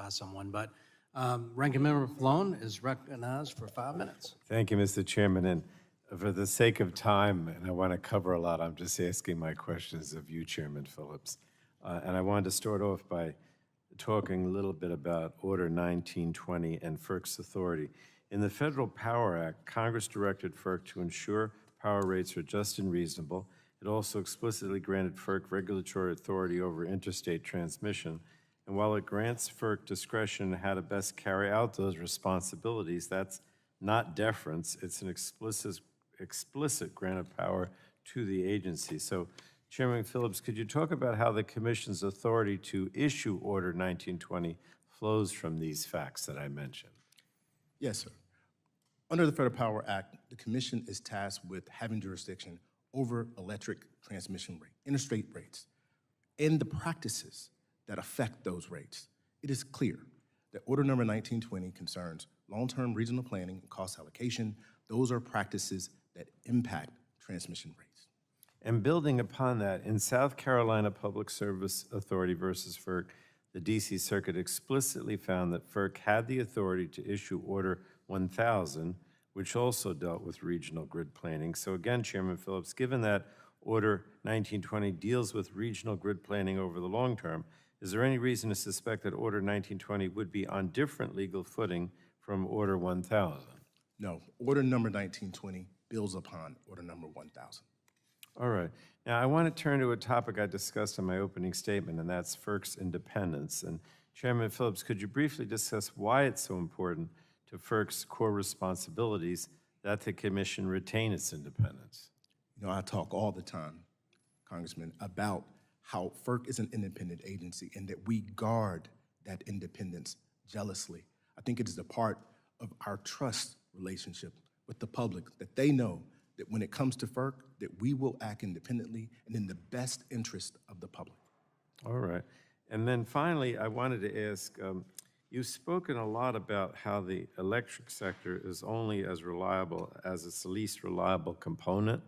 by someone. But Ranking Member Pallone is recognized for 5 minutes. Thank you, Mr. Chairman. And for the sake of time, and I want to cover a lot, I'm just asking my questions of you, Chairman Phillips. And I wanted to start off by talking a little bit about Order 1920 and FERC's authority. In the Federal Power Act, Congress directed FERC to ensure power rates are just and reasonable. It also explicitly granted FERC regulatory authority over interstate transmission. And while it grants FERC discretion on how to best carry out those responsibilities, that's not deference. It's an explicit grant of power to the agency. So, Chairman Phillips, could you talk about how the Commission's authority to issue Order 1920 flows from these facts that I mentioned? Yes, sir. Under the Federal Power Act, the Commission is tasked with having jurisdiction over electric transmission rate, interstate rates, and the practices that affect those rates. It is clear that Order number 1920 concerns long-term regional planning and cost allocation. Those are practices that impact transmission rates. And building upon that, in South Carolina Public Service Authority versus FERC, the D.C. Circuit explicitly found that FERC had the authority to issue Order 1000, which also dealt with regional grid planning. So again, Chairman Phillips, given that Order 1920 deals with regional grid planning over the long term, is there any reason to suspect that Order 1920 would be on different legal footing from Order 1000? No, Order number 1920 builds upon Order number 1000. All right. Now, I want to turn to a topic I discussed in my opening statement, and that's FERC's independence. And Chairman Phillips, could you briefly discuss why it's so important to FERC's core responsibilities that the Commission retain its independence? You know, I talk all the time, Congressman, about how FERC is an independent agency and that we guard that independence jealously. I think it is a part of our trust relationship with the public, that they know that when it comes to FERC, that we will act independently and in the best interest of the public. All right. And then finally, I wanted to ask, you've spoken a lot about how the electric sector is only as reliable as its least reliable component,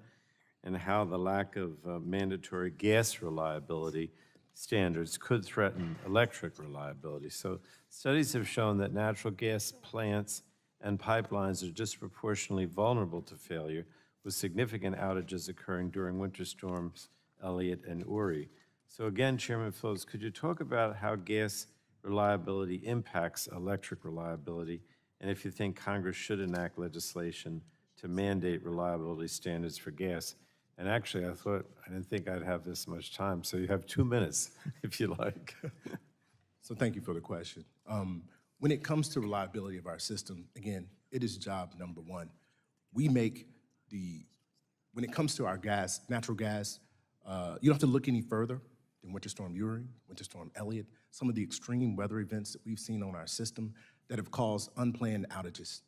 and how the lack of mandatory gas reliability standards could threaten electric reliability. So studies have shown that natural gas plants and pipelines are disproportionately vulnerable to failure, with significant outages occurring during winter storms Elliott and Uri. So again, Chairman Phillips, could you talk about how gas reliability impacts electric reliability, and if you think Congress should enact legislation to mandate reliability standards for gas? And actually, I didn't think I'd have this much time, so you have 2 minutes, if you like. So thank you for the question. When it comes to reliability of our system, again, it is job number one. When it comes to our gas, natural gas, you don't have to look any further than Winter Storm Uri, Winter Storm Elliott, some of the extreme weather events that we've seen on our system that have caused unplanned outages.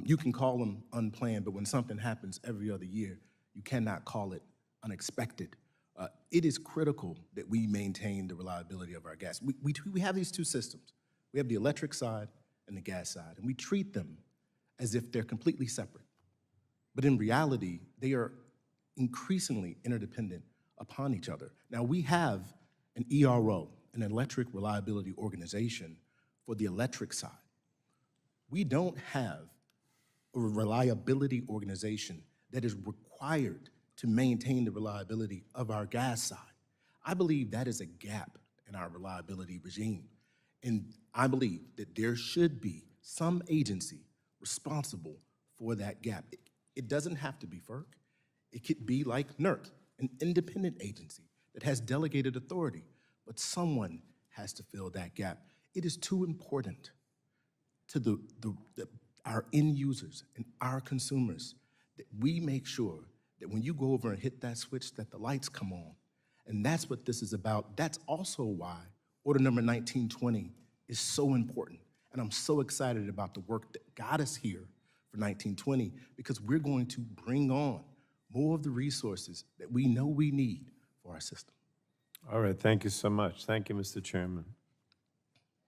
You can call them unplanned, but when something happens every other year, you cannot call it unexpected. It is critical that we maintain the reliability of our gas. We have these two systems. We have the electric side and the gas side, and we treat them as if they're completely separate. But in reality, they are increasingly interdependent upon each other. Now, we have an ERO, an Electric Reliability Organization, for the electric side. We don't have a reliability organization that is required to maintain the reliability of our gas side. I believe that is a gap in our reliability regime. And I believe that there should be some agency responsible for that gap. It doesn't have to be FERC. It could be like NERC, an independent agency that has delegated authority, but someone has to fill that gap. It is too important to our end users and our consumers that we make sure that when you go over and hit that switch, that the lights come on. And that's what this is about. That's also why Order number 1920 is so important. And I'm so excited about the work that got us here for 1920, because we're going to bring on more of the resources that we know we need for our system. All right, thank you so much. Thank you, Mr. Chairman.